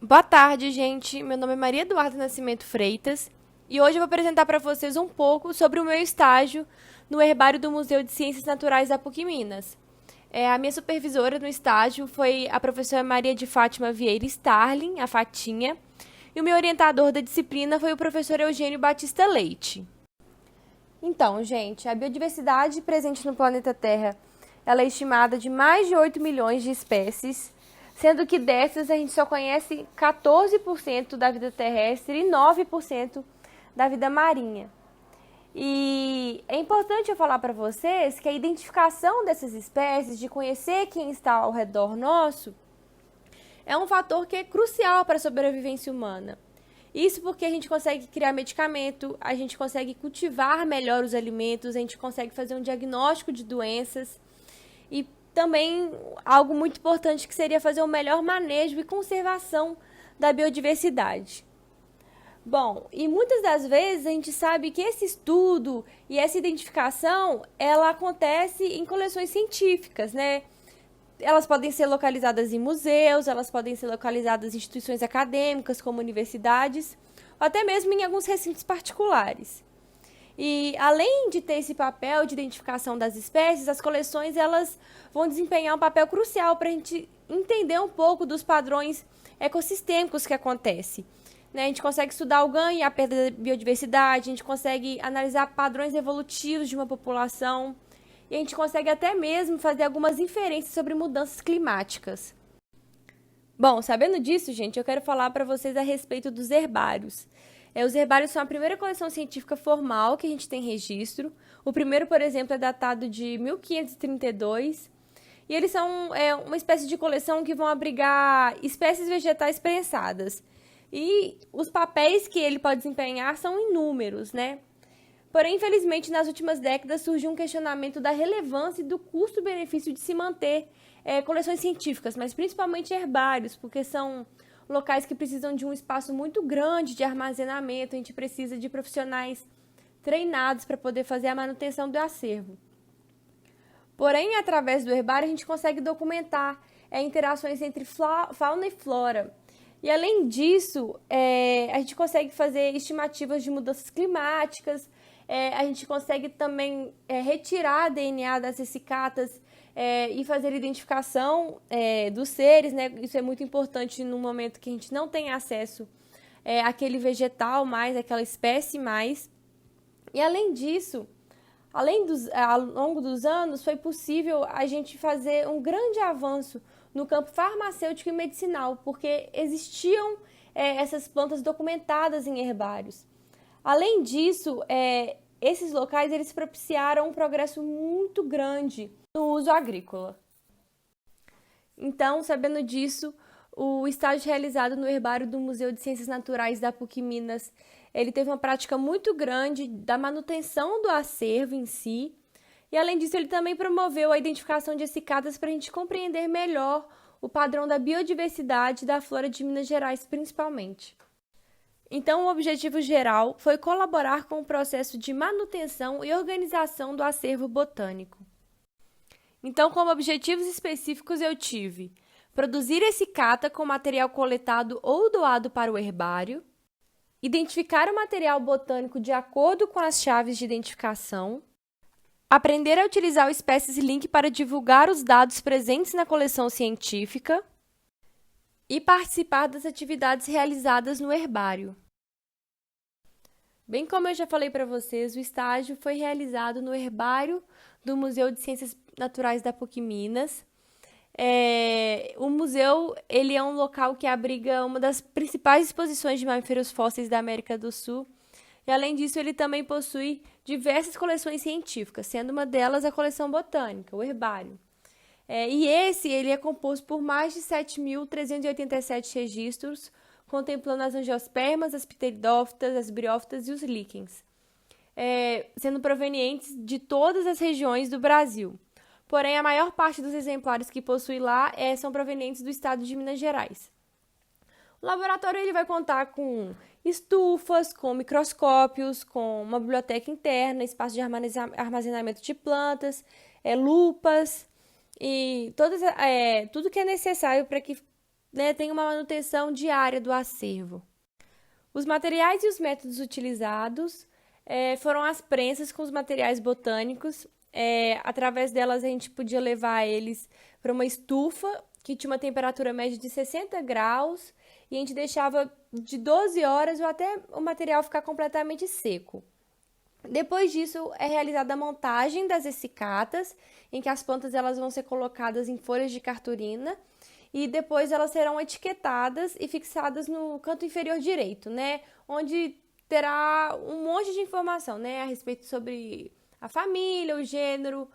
Boa tarde, gente. Meu nome é Maria Eduarda Nascimento Freitas e hoje eu vou apresentar para vocês um pouco sobre o meu estágio no herbário do Museu de Ciências Naturais da PUC Minas. A minha supervisora no estágio foi a professora Maria de Fátima Vieira Starling, a Fatinha, e o meu orientador da disciplina foi o professor Eugênio Batista Leite. Então, gente, a biodiversidade presente no planeta Terra, ela é estimada de mais de 8 milhões de espécies, sendo que dessas a gente só conhece 14% da vida terrestre e 9% da vida marinha. E é importante eu falar para vocês que a identificação dessas espécies, de conhecer quem está ao redor nosso, é um fator que é crucial para a sobrevivência humana. Isso porque a gente consegue criar medicamento, a gente consegue cultivar melhor os alimentos, a gente consegue fazer um diagnóstico de doenças e também algo muito importante que seria fazer um melhor manejo e conservação da biodiversidade. Bom, e muitas das vezes a gente sabe que esse estudo e essa identificação, ela acontece em coleções científicas, né? Elas podem ser localizadas em museus, elas podem ser localizadas em instituições acadêmicas, como universidades, ou até mesmo em alguns recintos particulares. E além de ter esse papel de identificação das espécies, as coleções elas vão desempenhar um papel crucial para a gente entender um pouco dos padrões ecossistêmicos que acontecem. A gente consegue estudar o ganho e a perda da biodiversidade, a gente consegue analisar padrões evolutivos de uma população e a gente consegue até mesmo fazer algumas inferências sobre mudanças climáticas. Bom, sabendo disso, gente, eu quero falar para vocês a respeito dos herbários. Os herbários são a primeira coleção científica formal que a gente tem registro. O primeiro, por exemplo, é datado de 1532. E eles são uma espécie de coleção que vão abrigar espécies vegetais prensadas. E os papéis que ele pode desempenhar são inúmeros, né? Porém, infelizmente, nas últimas décadas surgiu um questionamento da relevância e do custo-benefício de se manter coleções científicas, mas principalmente herbários, porque são locais que precisam de um espaço muito grande de armazenamento, a gente precisa de profissionais treinados para poder fazer a manutenção do acervo. Porém, através do herbário, a gente consegue documentar interações entre fauna e flora. E, além disso, a gente consegue fazer estimativas de mudanças climáticas, a gente consegue também retirar DNA das essicatas e fazer identificação dos seres, né? Isso é muito importante no momento que a gente não tem acesso àquele vegetal mais, àquela espécie mais. E, além disso, ao longo dos anos, foi possível a gente fazer um grande avanço no campo farmacêutico e medicinal, porque existiam essas plantas documentadas em herbários. Além disso, esses locais eles propiciaram um progresso muito grande no uso agrícola. Então, sabendo disso, o estágio realizado no herbário do Museu de Ciências Naturais da PUC Minas, ele teve uma prática muito grande da manutenção do acervo em si, e além disso ele também promoveu a identificação de essicatas para a gente compreender melhor o padrão da biodiversidade da flora de Minas Gerais, principalmente. Então, o objetivo geral foi colaborar com o processo de manutenção e organização do acervo botânico. Então, como objetivos específicos, eu tive produzir essicata com material coletado ou doado para o herbário, identificar o material botânico de acordo com as chaves de identificação, aprender a utilizar o Species Link para divulgar os dados presentes na coleção científica e participar das atividades realizadas no herbário. Bem como eu já falei para vocês, o estágio foi realizado no herbário do Museu de Ciências Naturais da PUC Minas. O museu ele é um local que abriga uma das principais exposições de mamíferos fósseis da América do Sul. E, além disso, ele também possui diversas coleções científicas, sendo uma delas a coleção botânica, o herbário. E ele é composto por mais de 7.387 registros, contemplando as angiospermas, as pteridófitas, as briófitas e os líquens, sendo provenientes de todas as regiões do Brasil. Porém, a maior parte dos exemplares que possui lá são provenientes do estado de Minas Gerais. O laboratório ele vai contar com estufas, com microscópios, com uma biblioteca interna, espaço de armazenamento de plantas, lupas e tudo que é necessário para que né, tem uma manutenção diária do acervo. Os materiais e os métodos utilizados foram as prensas com os materiais botânicos. Através delas a gente podia levar eles para uma estufa que tinha uma temperatura média de 60 graus e a gente deixava de 12 horas ou até o material ficar completamente seco. Depois disso é realizada a montagem das essicatas, em que as plantas elas vão ser colocadas em folhas de cartolina e depois elas serão etiquetadas e fixadas no canto inferior direito, né, onde terá um monte de informação, né, a respeito sobre a família, o gênero,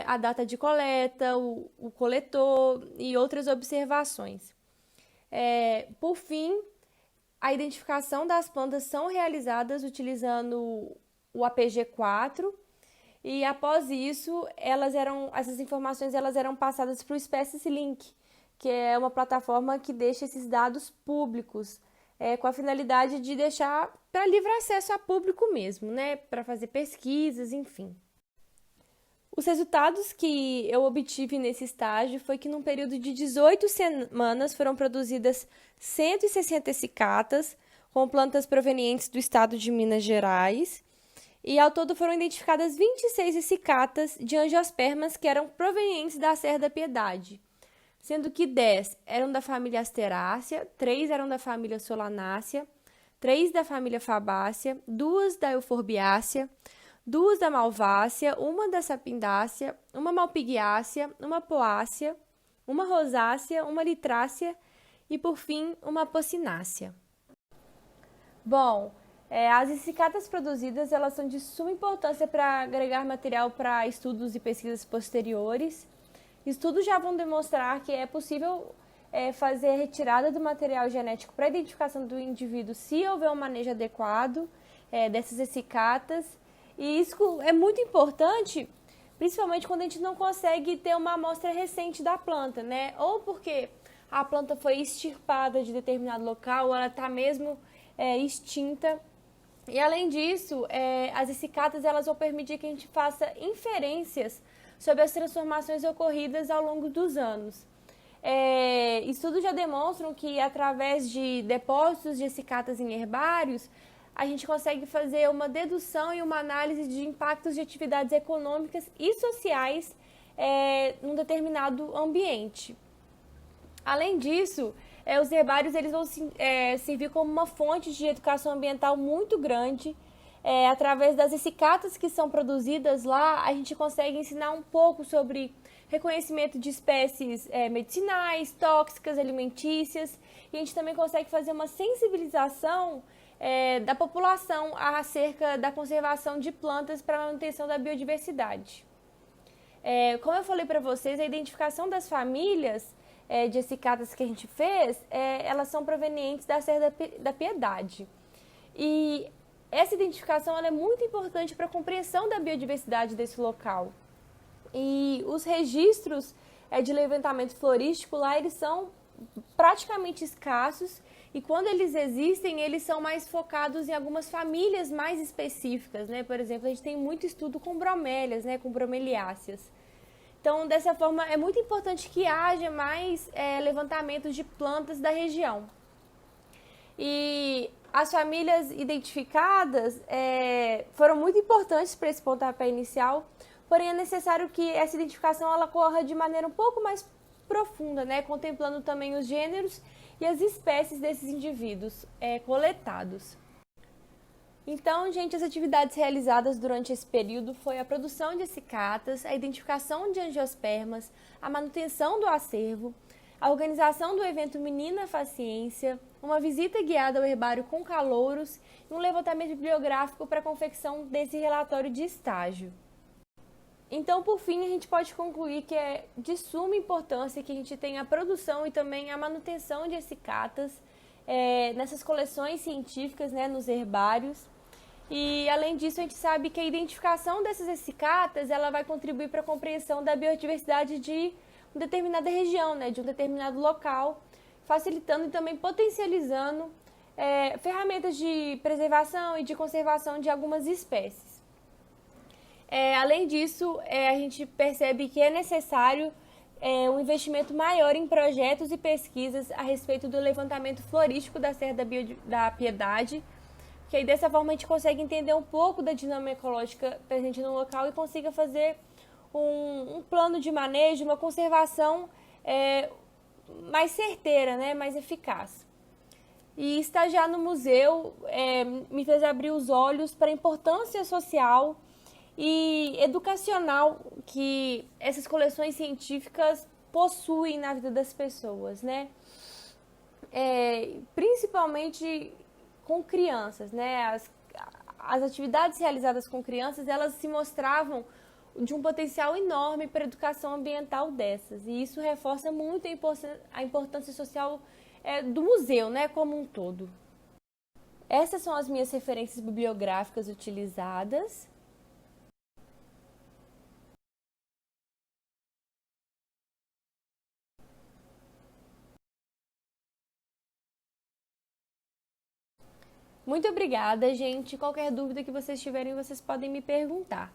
a data de coleta, o coletor e outras observações. Por fim, a identificação das plantas são realizadas utilizando o APG4 e após isso essas informações eram passadas para o Species Link, que é uma plataforma que deixa esses dados públicos, com a finalidade de deixar para livre acesso a público mesmo, né, para fazer pesquisas, enfim. Os resultados que eu obtive nesse estágio foi que num período de 18 semanas foram produzidas 160 essicatas com plantas provenientes do estado de Minas Gerais e ao todo foram identificadas 26 essicatas de angiospermas que eram provenientes da Serra da Piedade, sendo que 10 eram da família Asterácea, 3 eram da família Solanácea, 3 da família Fabácea, 2 da Euforbiácea, 2 da Malvácea, 1 da Sapindácea, 1 Malpighiácea, 1 Poácea, 1 Rosácea, 1 Litrácea e, por fim, 1 Apocinácea. Bom, as essicatas produzidas elas são de suma importância para agregar material para estudos e pesquisas posteriores. Estudos já vão demonstrar que é possível fazer a retirada do material genético para a identificação do indivíduo se houver um manejo adequado dessas essicatas. E isso é muito importante, principalmente quando a gente não consegue ter uma amostra recente da planta, né? Ou porque a planta foi extirpada de determinado local, ou ela está mesmo extinta. E além disso, as essicatas elas vão permitir que a gente faça inferências sobre as transformações ocorridas ao longo dos anos. Estudos já demonstram que através de depósitos de essicatas em herbários, a gente consegue fazer uma dedução e uma análise de impactos de atividades econômicas e sociais num determinado ambiente. Além disso, os herbários eles vão servir como uma fonte de educação ambiental muito grande. Através das essicatas que são produzidas lá, a gente consegue ensinar um pouco sobre reconhecimento de espécies medicinais, tóxicas, alimentícias, e a gente também consegue fazer uma sensibilização da população acerca da conservação de plantas para a manutenção da biodiversidade. Como eu falei para vocês, a identificação das famílias de essicatas que a gente fez, elas são provenientes da Serra da Piedade. E essa identificação ela é muito importante para a compreensão da biodiversidade desse local. E os registros de levantamento florístico lá, eles são praticamente escassos e quando eles existem, eles são mais focados em algumas famílias mais específicas, né? Por exemplo, a gente tem muito estudo com bromélias, né? Com bromeliáceas. Então, dessa forma, é muito importante que haja mais levantamentos de plantas da região. E as famílias identificadas foram muito importantes para esse pontapé inicial, porém é necessário que essa identificação ela ocorra de maneira um pouco mais profunda, né? Contemplando também os gêneros e as espécies desses indivíduos coletados. Então, gente, as atividades realizadas durante esse período foi a produção de essicatas, a identificação de angiospermas, a manutenção do acervo, a organização do evento Menina Faz Ciência, uma visita guiada ao herbário com calouros e um levantamento bibliográfico para a confecção desse relatório de estágio. Então, por fim, a gente pode concluir que é de suma importância que a gente tenha a produção e também a manutenção de essicatas nessas coleções científicas, né, nos herbários. E, além disso, a gente sabe que a identificação dessas essicatas ela vai contribuir para a compreensão da biodiversidade de uma determinada região, né, de um determinado local, facilitando e também potencializando ferramentas de preservação e de conservação de algumas espécies. Além disso, a gente percebe que é necessário um investimento maior em projetos e pesquisas a respeito do levantamento florístico da Serra da Piedade, que aí dessa forma a gente consegue entender um pouco da dinâmica ecológica presente no local e consiga fazer um plano de manejo, uma conservação mais certeira, né, mais eficaz. E estagiar no museu me fez abrir os olhos para a importância social e educacional que essas coleções científicas possuem na vida das pessoas, né? Principalmente com crianças, né? As atividades realizadas com crianças, elas se mostravam de um potencial enorme para a educação ambiental dessas. E isso reforça muito a importância social do museu, né, como um todo. Essas são as minhas referências bibliográficas utilizadas. Muito obrigada, gente. Qualquer dúvida que vocês tiverem, vocês podem me perguntar.